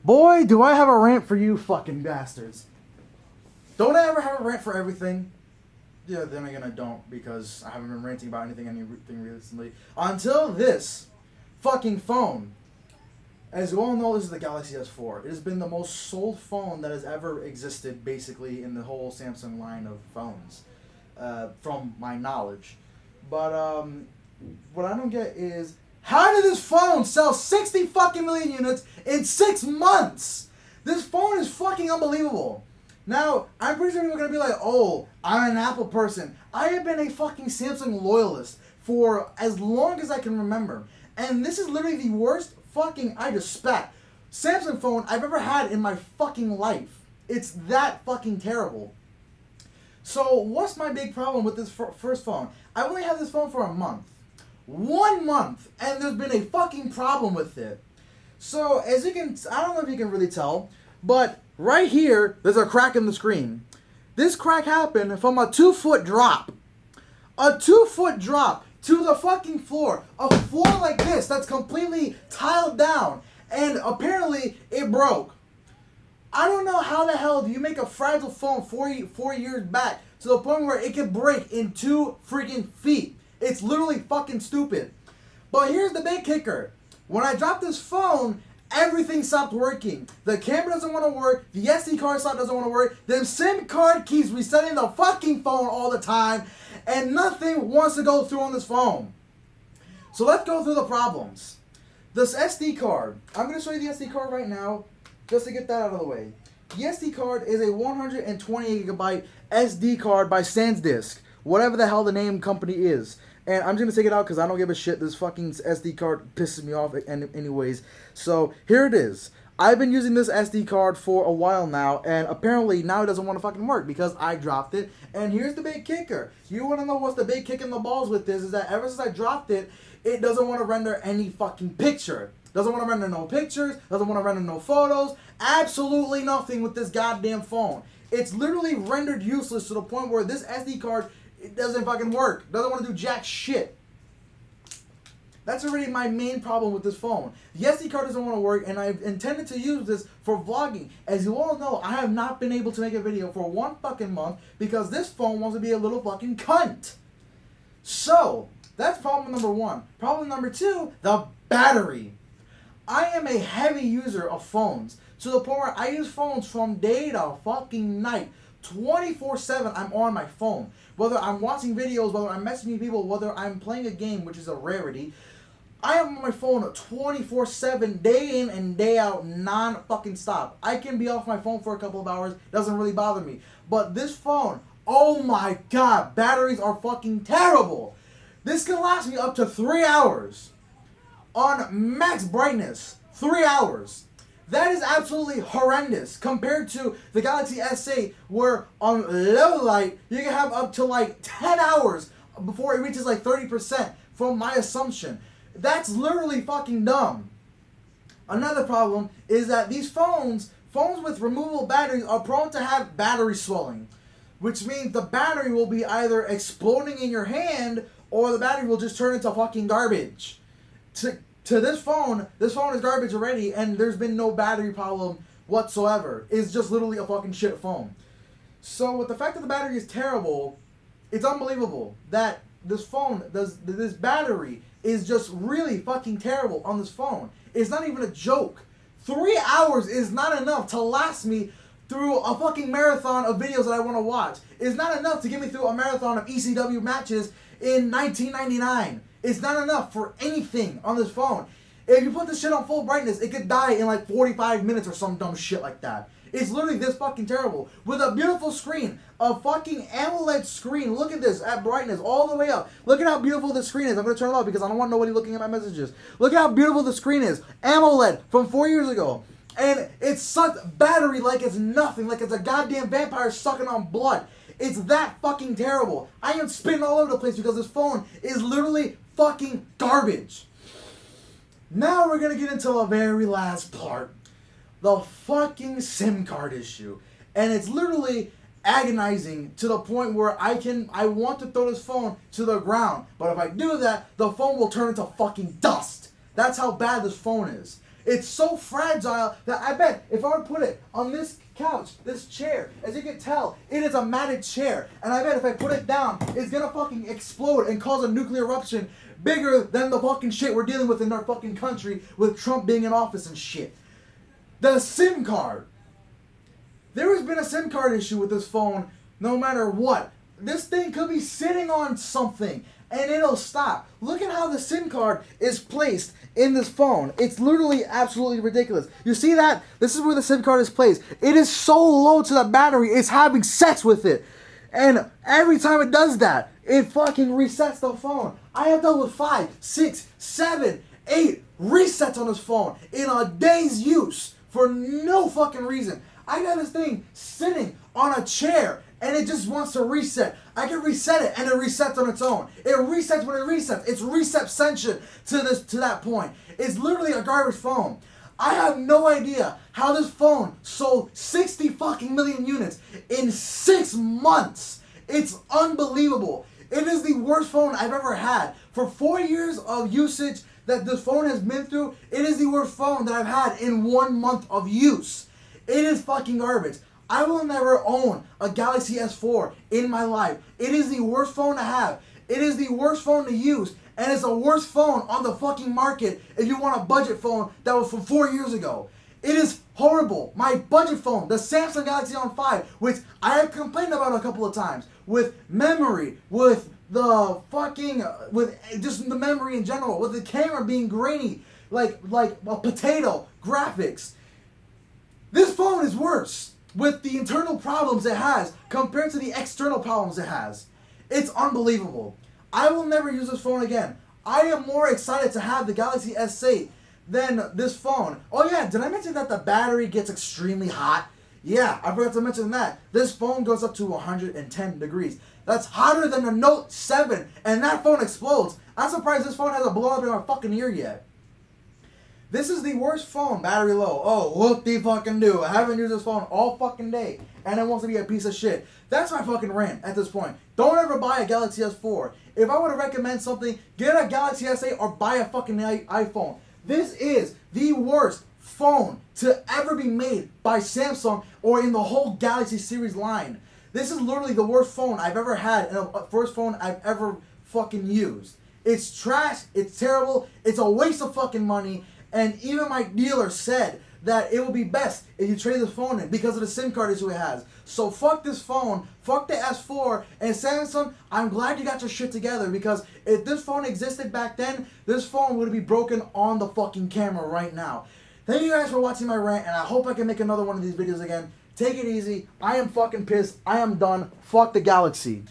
Boy, do I have a rant for you fucking bastards. Don't I ever have a rant for everything? Yeah, then again I don't, because I haven't been ranting about anything recently. Until this fucking phone. As you all know, this is the Galaxy S4. It has been the most sold phone that has ever existed, basically, in the whole Samsung line of phones. From my knowledge. But, what I don't get is, how did this phone sell 60 fucking million units in 6 months? This phone is fucking unbelievable. Now, I'm pretty sure people are going to be like, oh, I'm an Apple person. I have been a fucking Samsung loyalist for as long as I can remember. And this is literally the worst fucking, I just spat, Samsung phone I've ever had in my fucking life. It's that fucking terrible. So, what's my big problem with this first phone? I only had this phone for a month. 1 month, and there's been a fucking problem with it. So, as you can, I don't know if you can really tell, but right here, there's a crack in the screen. This crack happened from a 2-foot drop. A 2-foot drop to the fucking floor. A floor like this that's completely tiled down. And apparently, it broke. I don't know how the hell do you make a fragile phone 4 years back to the point where it can break in 2 freaking feet. It's literally fucking stupid. But here's the big kicker. When I dropped this phone, everything stopped working. The camera doesn't want to work. The SD card slot doesn't want to work. The SIM card keeps resetting the fucking phone all the time. And nothing wants to go through on this phone. So let's go through the problems. This SD card. I'm going to show you the SD card right now. Just to get that out of the way. The SD card is a 128 gigabyte SD card by SanDisk. Whatever the hell the name company is. And I'm just going to take it out because I don't give a shit. This fucking SD card pisses me off anyways. So, here it is. I've been using this SD card for a while now. And apparently now it doesn't want to fucking work because I dropped it. And here's the big kicker. You want to know what's the big kick in the balls with this? Is that ever since I dropped it, it doesn't want to render any fucking picture. Doesn't want to render no pictures. Doesn't want to render no photos. Absolutely nothing with this goddamn phone. It's literally rendered useless to the point where this SD card, it doesn't fucking work. Doesn't want to do jack shit. That's already my main problem with this phone. The SD card doesn't want to work, and I've intended to use this for vlogging. As you all know, I have not been able to make a video for 1 fucking month because this phone wants to be a little fucking cunt. So, that's problem number 1. Problem number 2, the battery. I am a heavy user of phones to the point where I use phones from day to fucking night. 24/7 I'm on my phone. Whether I'm watching videos, whether I'm messaging people, whether I'm playing a game, which is a rarity, I am on my phone 24/7, day in and day out, non-fucking stop. I can be off my phone for a couple of hours, doesn't really bother me. But this phone, oh my god, batteries are fucking terrible. This can last me up to 3 hours. On max brightness, 3 hours. That is absolutely horrendous compared to the Galaxy S8 where on low light you can have up to like 10 hours before it reaches like 30% from my assumption. That's literally fucking dumb. Another problem is that these phones with removable batteries are prone to have battery swelling, which means the battery will be either exploding in your hand or the battery will just turn into fucking garbage. To this phone is garbage already, and there's been no battery problem whatsoever. It's just literally a fucking shit phone. So with the fact that the battery is terrible, it's unbelievable that this battery is just really fucking terrible on this phone. It's not even a joke. 3 hours is not enough to last me through a fucking marathon of videos that I want to watch. It's not enough to get me through a marathon of ECW matches in 1999. It's not enough for anything on this phone. If you put this shit on full brightness, it could die in like 45 minutes or some dumb shit like that. It's literally this fucking terrible. With a beautiful screen, a fucking AMOLED screen. Look at this at brightness all the way up. Look at how beautiful the screen is. I'm going to turn it off because I don't want nobody looking at my messages. Look at how beautiful the screen is. AMOLED from 4 years ago. And it sucked battery like it's nothing. Like it's a goddamn vampire sucking on blood. It's that fucking terrible. I am spinning all over the place because this phone is literally fucking garbage. Now we're gonna get into the very last part. The fucking SIM card issue. And it's literally agonizing to the point where I want to throw this phone to the ground. But if I do that, the phone will turn into fucking dust. That's how bad this phone is. It's so fragile that I bet if I were to put it on this couch, this chair, as you can tell, it is a matted chair. And I bet if I put it down, it's gonna fucking explode and cause a nuclear eruption bigger than the fucking shit we're dealing with in our fucking country with Trump being in office and shit. The SIM card. There has been a SIM card issue with this phone no matter what. This thing could be sitting on something and it'll stop. Look at how the SIM card is placed in this phone. It's literally absolutely ridiculous. You see that? This is where the SIM card is placed. It is so low to the battery, it's having sex with it. And every time it does that, it fucking resets the phone. I have dealt with 5, 6, 7, 8 resets on this phone in a day's use for no fucking reason. I got this thing sitting on a chair and it just wants to reset. I can reset it and it resets on its own. It resets when it resets. It's reception to that point. It's literally a garbage phone. I have no idea how this phone sold 60 fucking million units in 6 months. It's unbelievable. It is the worst phone I've ever had. For 4 years of usage that this phone has been through, it is the worst phone that I've had in 1 month of use. It is fucking garbage. I will never own a Galaxy S4 in my life. It is the worst phone to have. It is the worst phone to use. And it's the worst phone on the fucking market if you want a budget phone that was from 4 years ago. It is horrible. My budget phone, the Samsung Galaxy S5, which I have complained about a couple of times, with memory, with the fucking, with just the memory in general, with the camera being grainy, like a potato, graphics. This phone is worse with the internal problems it has compared to the external problems it has. It's unbelievable. I will never use this phone again. I am more excited to have the Galaxy S8 than this phone. Oh yeah, did I mention that the battery gets extremely hot? Yeah, I forgot to mention that. This phone goes up to 110 degrees. That's hotter than the Note 7, and that phone explodes. I'm surprised this phone hasn't blown up in my fucking ear yet. This is the worst phone, battery low. Oh, whoop de fucking do. I haven't used this phone all fucking day, and it wants to be a piece of shit. That's my fucking rant at this point. Don't ever buy a Galaxy S4. If I were to recommend something, get a Galaxy S8 or buy a fucking iPhone. This is the worst phone to ever be made by Samsung or in the whole Galaxy series line. This is literally the worst phone I've ever had and the first phone I've ever fucking used. It's trash, it's terrible, it's a waste of fucking money, and even my dealer said that it will be best if you trade this phone in because of the SIM card issue it has. So fuck this phone, fuck the S4, and Samsung, I'm glad you got your shit together because if this phone existed back then, this phone would be broken on the fucking camera right now. Thank you guys for watching my rant, and I hope I can make another one of these videos again. Take it easy. I am fucking pissed. I am done. Fuck the Galaxy.